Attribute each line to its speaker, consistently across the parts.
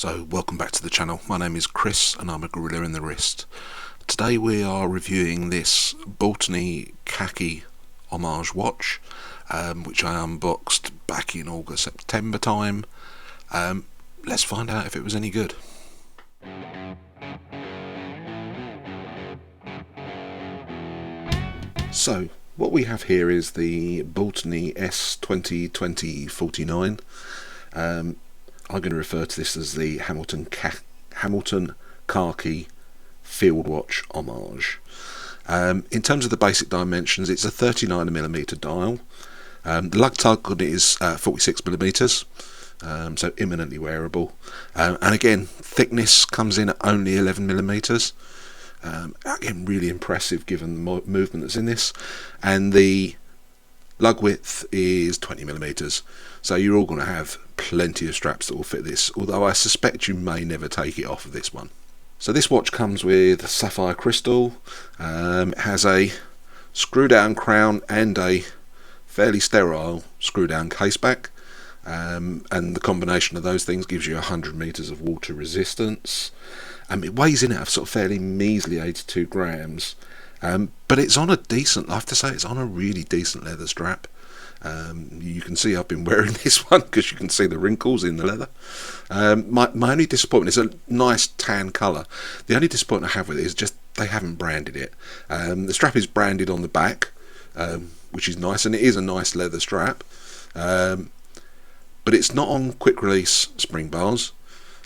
Speaker 1: So welcome back to the channel. My name is Chris and I'm a gorilla in the wrist. Today we are reviewing this Baltany khaki homage watch, which I unboxed back in August, September time. Let's find out if it was any good. So what we have here is the Baltany S2020-49. I'm going to refer to this as the Hamilton khaki field watch homage. In terms of the basic dimensions, it's a 39mm dial. The lug tug on it is 46mm, so imminently wearable. And again, thickness comes in at only 11mm. Again, really impressive given the movement that's in this. And the lug width is 20mm, so you're all going to have plenty of straps that will fit this, although I suspect you may never take it off of this one. So this watch comes with sapphire crystal. It has a screw down crown and a fairly sterile screw down caseback, and the combination of those things gives you 100 meters of water resistance. It weighs in at a sort of fairly measly 82 grams. But it's on a decent, I have to say, it's on a really decent leather strap. You can see I've been wearing this one because you can see the wrinkles in the leather. My only disappointment is a nice tan colour. The only disappointment I have with it is just they haven't branded it. The strap is branded on the back, which is nice, and it is a nice leather strap. But it's not on quick release spring bars,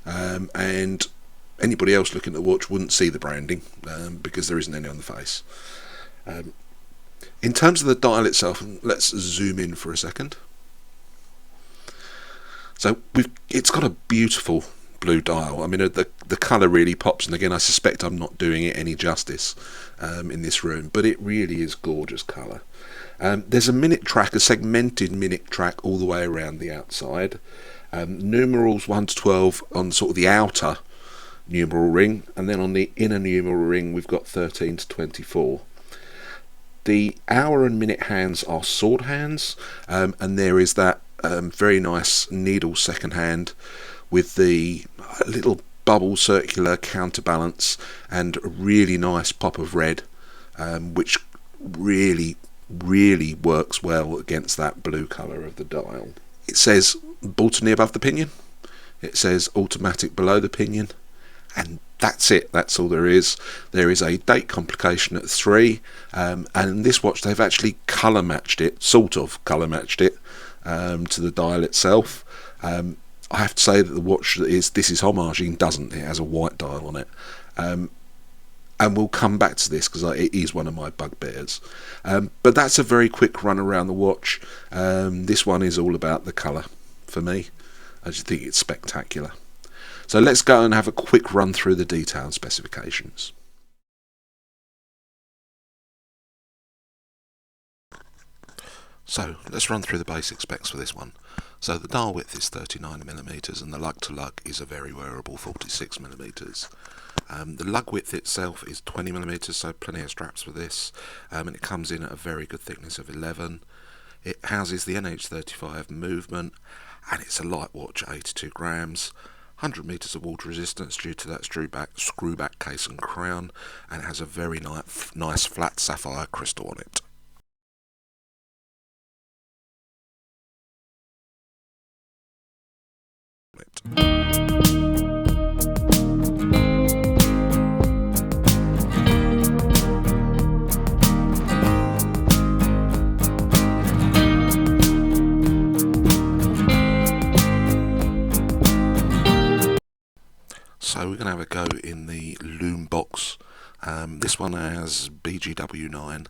Speaker 1: and anybody else looking at the watch wouldn't see the branding because there isn't any on the face. In terms of the dial itself, let's zoom in for a second. So it's got a beautiful blue dial. I mean, the colour really pops, and again I suspect I'm not doing it any justice in this room, but it really is gorgeous colour. There's a minute track, a segmented minute track all the way around the outside. Numerals 1 to 12 on sort of the outer numeral ring, and then on the inner numeral ring we've got 13 to 24. The hour and minute hands are sword hands, and there is that very nice needle second hand with the little bubble circular counterbalance and a really nice pop of red, which really works well against that blue colour of the dial. It says Baltany above the pinion, it says automatic below the pinion, and that's it. That's all there is. There is a date complication at 3, and in this watch they've actually colour matched it, sort of colour matched it to the dial itself. I have to say that the watch this is homaging doesn't. It has a white dial on it, and we'll come back to this because it is one of my bugbears. But that's a very quick run around the watch. This one is all about the colour for me. I just think it's spectacular. So let's go and have a quick run through the detailed specifications. So let's run through the basic specs for this one. So the dial width is 39mm and the lug to lug is a very wearable 46mm. The lug width itself is 20mm, so plenty of straps for this, and it comes in at a very good thickness of 11. It houses the NH35 movement, and it's a light watch at 82 grams. 100 meters of water resistance due to that screw back case and crown, and it has a very nice flat sapphire crystal on it. So we're going to have a go in the Lume box. This one has BGW9,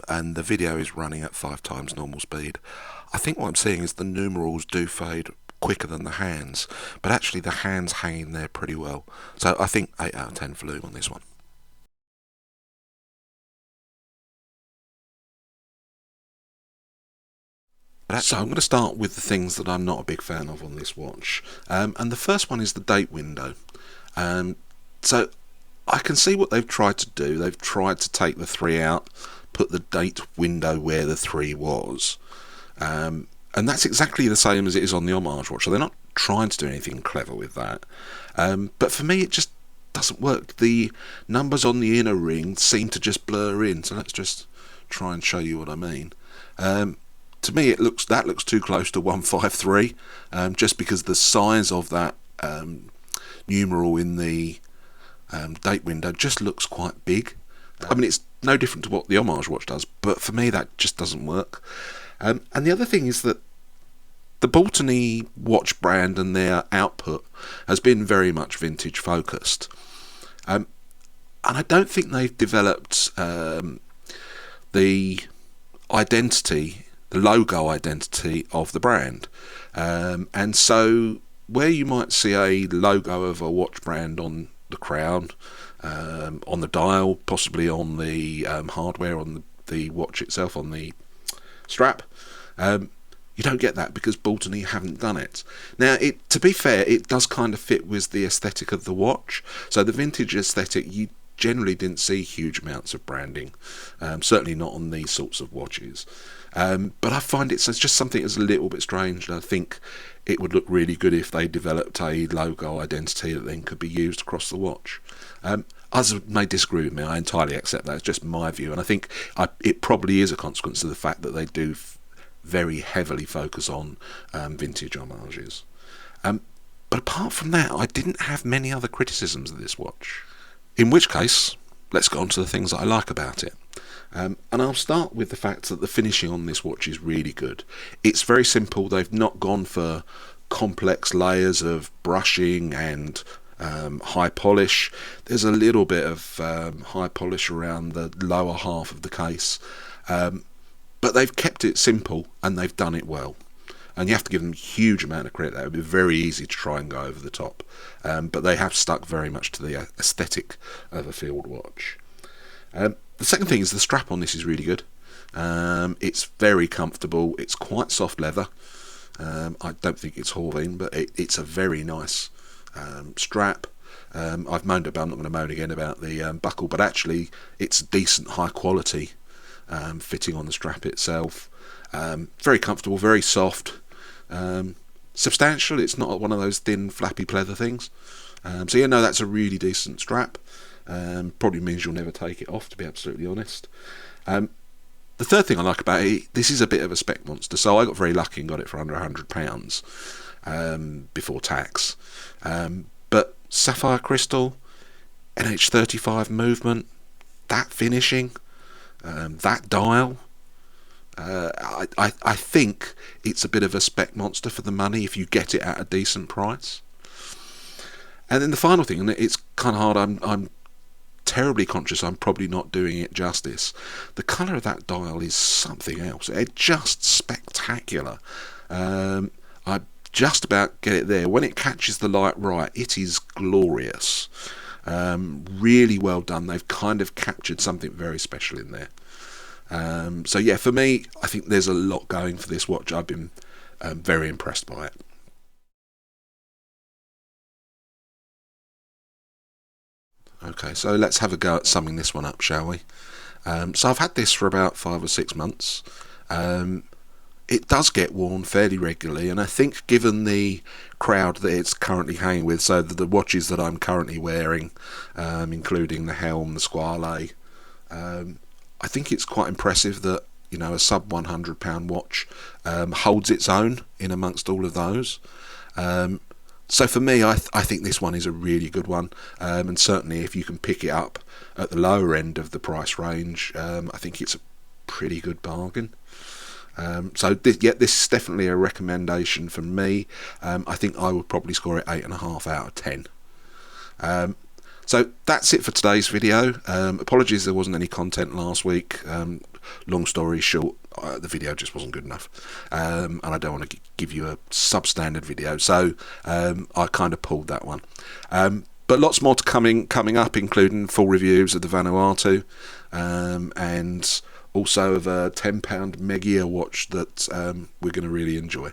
Speaker 1: and the video is running at 5 times normal speed. I think what I'm seeing is the numerals do fade quicker than the hands, but actually the hands hang in there pretty well. So I think 8 out of 10 for Lume on this one. So I'm going to start with the things that I'm not a big fan of on this watch, and the first one is the date window. So I can see what they've tried to do. They've tried to take the 3 out, put the date window where the 3 was, and that's exactly the same as it is on the homage watch. So they're not trying to do anything clever with that. But for me, it just doesn't work. The numbers on the inner ring seem to just blur in. So let's just try and show you what I mean. To me, that looks too close to 153, just because the size of that numeral in the date window just looks quite big. I mean, it's no different to what the homage watch does, but for me that just doesn't work. And the other thing is that the Baltany watch brand and their output has been very much vintage focused, and I don't think they've developed the identity, the logo identity of the brand. And so where you might see a logo of a watch brand on the crown, on the dial, possibly on the hardware, on the watch itself, on the strap, you don't get that because Baltany haven't done it. Now, to be fair, it does kind of fit with the aesthetic of the watch. So the vintage aesthetic, you generally didn't see huge amounts of branding, certainly not on these sorts of watches. But I find it's just something that's a little bit strange, and I think it would look really good if they developed a logo identity that then could be used across the watch. Others may disagree with me. I entirely accept that. It's just my view, and I think it probably is a consequence of the fact that they do very heavily focus on vintage homages. But apart from that, I didn't have many other criticisms of this watch. In which case, let's go on to the things that I like about it. And I'll start with the fact that the finishing on this watch is really good. It's very simple. They've not gone for complex layers of brushing and high polish. There's a little bit of high polish around the lower half of the case. But they've kept it simple and they've done it well. And you have to give them a huge amount of credit. That would be very easy to try and go over the top. But they have stuck very much to the aesthetic of a field watch. The second thing is the strap on this is really good. It's very comfortable. It's quite soft leather. I don't think it's Horvine, but it's a very nice strap. I've moaned about, I'm not going to moan again about the buckle, but actually it's decent high quality fitting on the strap itself. Very comfortable, very soft, substantial. It's not one of those thin flappy pleather things. So yeah, no, that's a really decent strap. Probably means you'll never take it off, to be absolutely honest. The third thing I like about it, this is a bit of a spec monster. So I got very lucky and got it for under £100 before tax. But sapphire crystal, NH35 movement, that finishing, that dial, I think it's a bit of a spec monster for the money if you get it at a decent price. And then the final thing, and it's kind of hard, I'm terribly conscious I'm probably not doing it justice. The colour of that dial is something else. It's just spectacular. I just about get it there. When it catches the light right, it is glorious. Really well done. They've kind of captured something very special in there. So yeah, for me, I think there's a lot going for this watch. I've been very impressed by it. Okay, so let's have a go at summing this one up, shall we? So I've had this for about 5 or 6 months. It does get worn fairly regularly, and I think given the crowd that it's currently hanging with, so the watches that I'm currently wearing, including the Helm, the Squale, I think it's quite impressive that, you know, a sub £100 watch holds its own in amongst all of those. So for me, I think this one is a really good one, and certainly if you can pick it up at the lower end of the price range, I think it's a pretty good bargain. So this is definitely a recommendation from me. I think I would probably score it 8.5 out of 10. So that's it for today's video. Apologies there wasn't any content last week. Long story short, the video just wasn't good enough, and I don't want to give you a substandard video, so I kind of pulled that one. But lots more to coming up, including full reviews of the Vanuatu, and also of a £10 Megia watch that we're going to really enjoy.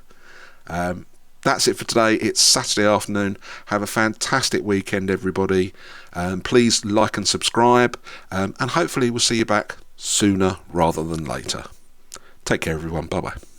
Speaker 1: That's it for today. It's Saturday afternoon. Have a fantastic weekend, everybody. Please like and subscribe, and hopefully we'll see you back sooner rather than later. Take care, everyone. Bye bye.